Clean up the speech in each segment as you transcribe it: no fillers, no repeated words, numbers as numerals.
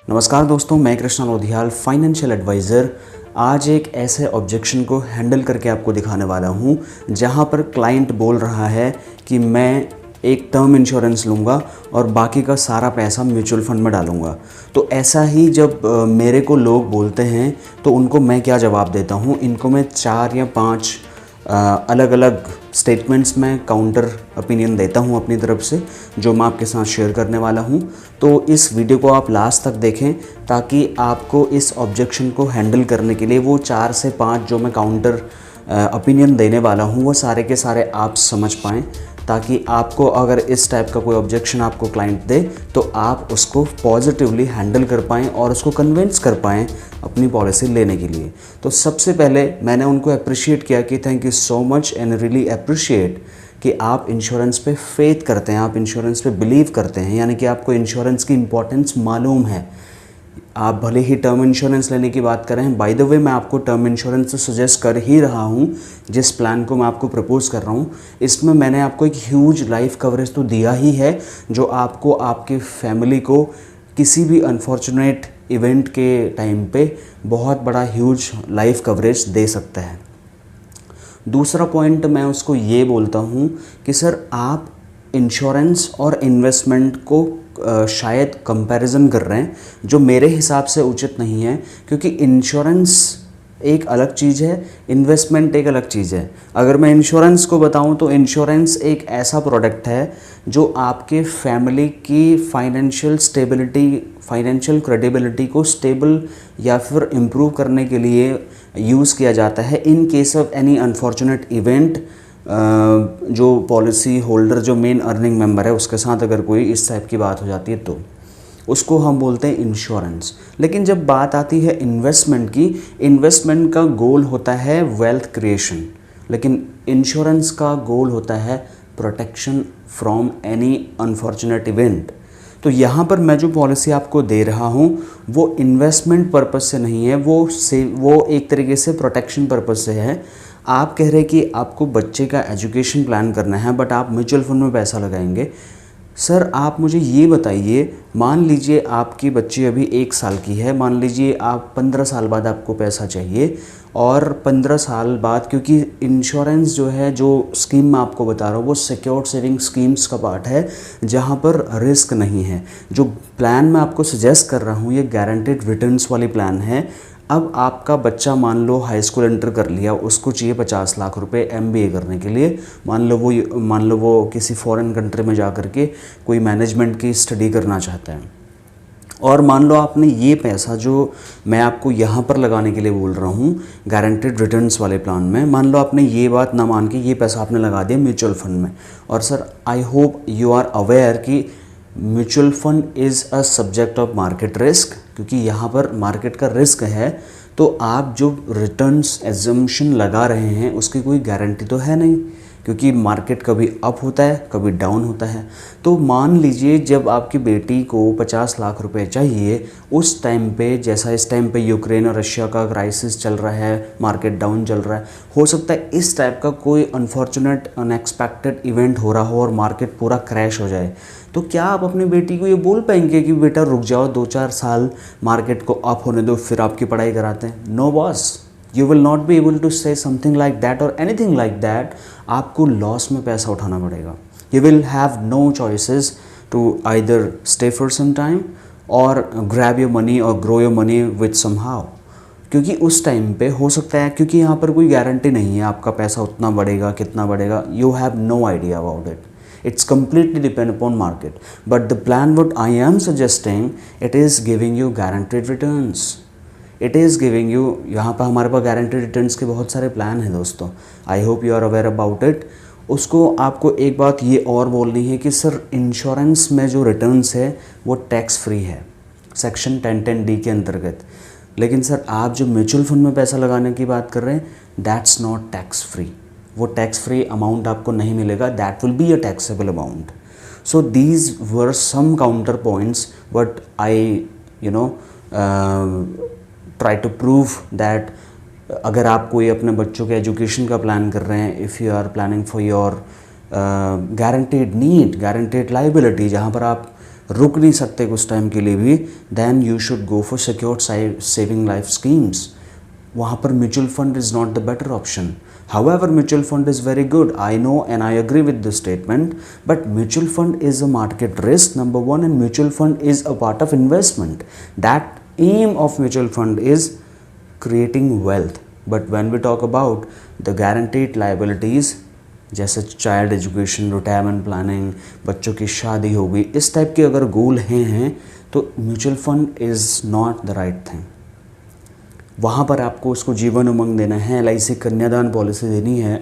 नमस्कार दोस्तों, मैं कृष्णा लोधियाल, फाइनेंशियल एडवाइज़र। आज एक ऐसे ऑब्जेक्शन को हैंडल करके आपको दिखाने वाला हूं जहां पर क्लाइंट बोल रहा है कि मैं एक टर्म इंश्योरेंस लूँगा और बाकी का सारा पैसा म्यूचुअल फंड में डालूँगा। तो ऐसा ही जब मेरे को लोग बोलते हैं तो उनको मैं क्या जवाब देता हूँ, इनको मैं 4 या 5 अलग अलग स्टेटमेंट्स में काउंटर ओपिनियन देता हूं अपनी तरफ से, जो मैं आपके साथ शेयर करने वाला हूं। तो इस वीडियो को आप लास्ट तक देखें ताकि आपको इस ऑब्जेक्शन को हैंडल करने के लिए वो 4 से 5 जो मैं काउंटर ओपिनियन देने वाला हूं वो सारे के सारे आप समझ पाएँ, ताकि आपको अगर इस टाइप का कोई ऑब्जेक्शन आपको क्लाइंट दे तो आप उसको पॉजिटिवली हैंडल कर पाएँ और उसको कन्विंस कर पाएँ अपनी पॉलिसी लेने के लिए। तो सबसे पहले मैंने उनको अप्रिशिएट किया कि thank you so much and really appreciate कि आप इंश्योरेंस पे फेथ करते हैं, आप इंश्योरेंस पे बिलीव करते हैं, यानी कि आपको इंश्योरेंस की इम्पोर्टेंस मालूम है। आप भले ही टर्म इंश्योरेंस लेने की बात करें, बाय द वे मैं आपको टर्म इंश्योरेंस तो सजेस्ट कर ही रहा हूं, जिस प्लान को मैं आपको प्रपोज कर रहा हूं इसमें मैंने आपको एक ह्यूज लाइफ कवरेज तो दिया ही है, जो आपको आपके फैमिली को किसी भी अनफॉर्चुनेट इवेंट के टाइम पे बहुत बड़ा ह्यूज लाइफ कवरेज दे सकता है। दूसरा पॉइंट मैं उसको ये बोलता हूँ कि सर आप इंश्योरेंस और इन्वेस्टमेंट को शायद कंपैरिजन कर रहे हैं, जो मेरे हिसाब से उचित नहीं है, क्योंकि इंश्योरेंस एक अलग चीज़ है, इन्वेस्टमेंट एक अलग चीज़ है। अगर मैं इंश्योरेंस को बताऊं तो इंश्योरेंस एक ऐसा प्रोडक्ट है जो आपके फैमिली की फाइनेंशियल स्टेबिलिटी, फाइनेंशियल क्रेडिबिलिटी को स्टेबल या फिर इम्प्रूव करने के लिए यूज़ किया जाता है in case of any unfortunate event. जो पॉलिसी होल्डर, जो मेन अर्निंग मेंबर है, उसके साथ अगर कोई इस टाइप की बात हो जाती है तो उसको हम बोलते हैं इंश्योरेंस। लेकिन जब बात आती है इन्वेस्टमेंट की, इन्वेस्टमेंट का गोल होता है वेल्थ क्रिएशन, लेकिन इंश्योरेंस का गोल होता है protection from any unfortunate event. तो यहाँ पर मैं जो पॉलिसी आपको दे रहा हूँ वो इन्वेस्टमेंट पर्पस से नहीं है, वो एक तरीके से प्रोटेक्शन पर्पस से है। आप कह रहे कि आपको बच्चे का एजुकेशन प्लान करना है बट आप म्यूचुअल फंड में पैसा लगाएंगे। सर आप मुझे ये बताइए, मान लीजिए आपकी बच्ची अभी 1 साल की है, मान लीजिए आप 15 साल बाद आपको पैसा चाहिए, और 15 साल बाद, क्योंकि इंश्योरेंस जो है, जो स्कीम मैं आपको बता रहा हूँ वो सिक्योर्ड सेविंग स्कीम्स का पार्ट है जहाँ पर रिस्क नहीं है। जो प्लान मैं आपको सजेस्ट कर रहा हूँ ये गारंटेड रिटर्न्स वाली प्लान है। अब आपका बच्चा मान लो हाई स्कूल एंटर कर लिया, उसको चाहिए 50 लाख रुपए MBA करने के लिए। मान लो वो किसी फॉरेन कंट्री में जा कर के कोई मैनेजमेंट की स्टडी करना चाहता है, और मान लो आपने ये पैसा जो मैं आपको यहाँ पर लगाने के लिए बोल रहा हूँ गारंटेड रिटर्न्स वाले प्लान में, मान लो आपने ये बात ना मान के ये पैसा आपने लगा दिया म्यूचुअल फंड में। और sir I hope you are aware कि mutual fund is a subject of market risk, क्योंकि यहाँ पर मार्केट का रिस्क है। तो आप जो रिटर्न्स एजम्पशन लगा रहे हैं उसकी कोई गारंटी तो है नहीं, क्योंकि मार्केट कभी अप होता है कभी डाउन होता है। तो मान लीजिए जब आपकी बेटी को 50 लाख रुपए चाहिए, उस टाइम पे, जैसा इस टाइम पे यूक्रेन और रशिया का क्राइसिस चल रहा है, मार्केट डाउन चल रहा है, हो सकता है इस टाइप का कोई अनफॉर्चुनेट अनएक्सपेक्टेड इवेंट हो रहा हो और मार्केट पूरा क्रैश हो जाए, तो क्या आप अपनी बेटी को ये बोल पाएंगे कि बेटा रुक जाओ 2-4 साल, मार्केट को अप होने दो फिर आपकी पढ़ाई कराते हैं? No boss, you will not be able to say something like that और एनीथिंग लाइक दैट। आपको लॉस में पैसा उठाना पड़ेगा। You will have no choices to either stay for some time और ग्रैब योर मनी और grow your money with somehow, क्योंकि उस टाइम पे हो सकता है, क्योंकि यहाँ पर कोई गारंटी नहीं है आपका पैसा उतना बढ़ेगा कितना बढ़ेगा, you have no idea about it. It's completely depend upon market. But the plan what I am suggesting, it is giving you guaranteed returns. It is giving you, यहाँ पर हमारे पास guaranteed returns के बहुत सारे प्लान हैं दोस्तों। I hope you are aware about it. उसको आपको एक बात ये और बोलनी है कि सर इंश्योरेंस में जो रिटर्न्स है वो टैक्स फ्री है सेक्शन 1010D के अंतर्गत। लेकिन सर आप जो म्यूचुअल फंड में पैसा लगाने की बात कर रहे हैं, दैट्स नॉट टैक्स फ्री। वो टैक्स फ्री अमाउंट आपको नहीं मिलेगा, that will be a taxable amount. So these were some counter points but I try to prove that अगर आप कोई अपने बच्चों के एजुकेशन का प्लान कर रहे हैं, if you are planning for your guaranteed need, guaranteed liability, जहाँ पर आप रुक नहीं सकते कुछ टाइम के लिए भी, then you should go for secured saving life schemes. वहाँ पर mutual fund is not the better option. However, mutual fund is very good. I know and I agree with this statement. But mutual fund is a market risk, number one, and mutual fund is a part of investment. That aim of mutual fund is creating wealth. But when we talk about the guaranteed liabilities, जैसे child education, retirement planning, बच्चों की शादी हो गई, इस type के अगर गोल हैं तो mutual fund is not the right thing. वहाँ पर आपको उसको जीवन उमंग देना है, LIC कन्यादान पॉलिसी देनी है,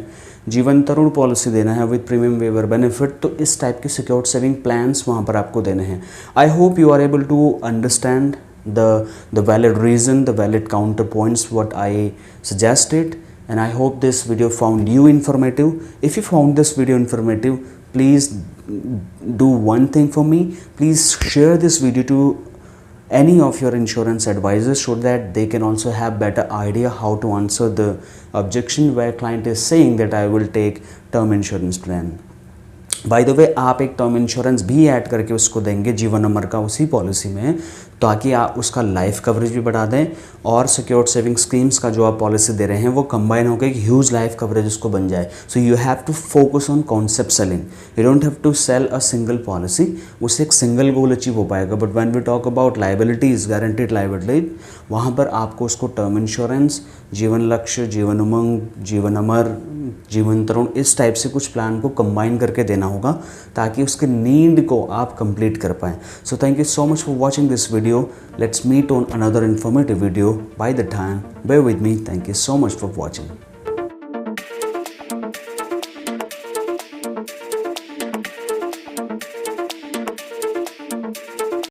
जीवन तरुण पॉलिसी देना है विद प्रीमियम वेवर बेनिफिट, तो इस टाइप के सिक्योर्ड सेविंग प्लान्स वहाँ पर आपको देने हैं। I hope you are able to understand the valid reason, the valid counterpoints what I suggested, and I hope this video found you informative. If you found this video informative, please do one thing for me. Please share this video to any of your insurance advisors so that they can also have better idea how to answer the objection where client is saying that I will take term insurance plan. By the way, आप एक term insurance भी add करके उसको देंगे जीवन अमर का उसी policy में, ताकि आप उसका लाइफ कवरेज भी बढ़ा दें और सिक्योर्ड सेविंग स्कीम्स का जो आप पॉलिसी दे रहे हैं वो कंबाइन होकर एक ह्यूज लाइफ कवरेज उसको बन जाए। So you have to focus on concept selling, you don't have to sell a single policy, उससे एक सिंगल गोल अचीव हो पाएगा। But when we talk about liabilities, guaranteed liability, वहाँ पर आपको उसको टर्म इंश्योरेंस, जीवन लक्ष्य, जीवन उमंग, जीवन अमर, जीवन तरुण, इस टाइप से कुछ प्लान को कंबाइन करके देना होगा ताकि उसके नीड को आप कंप्लीट कर पाएँ। So thank you so much for watching this video. Let's meet on another informative video. By the time, bear with me. Thank you so much for watching.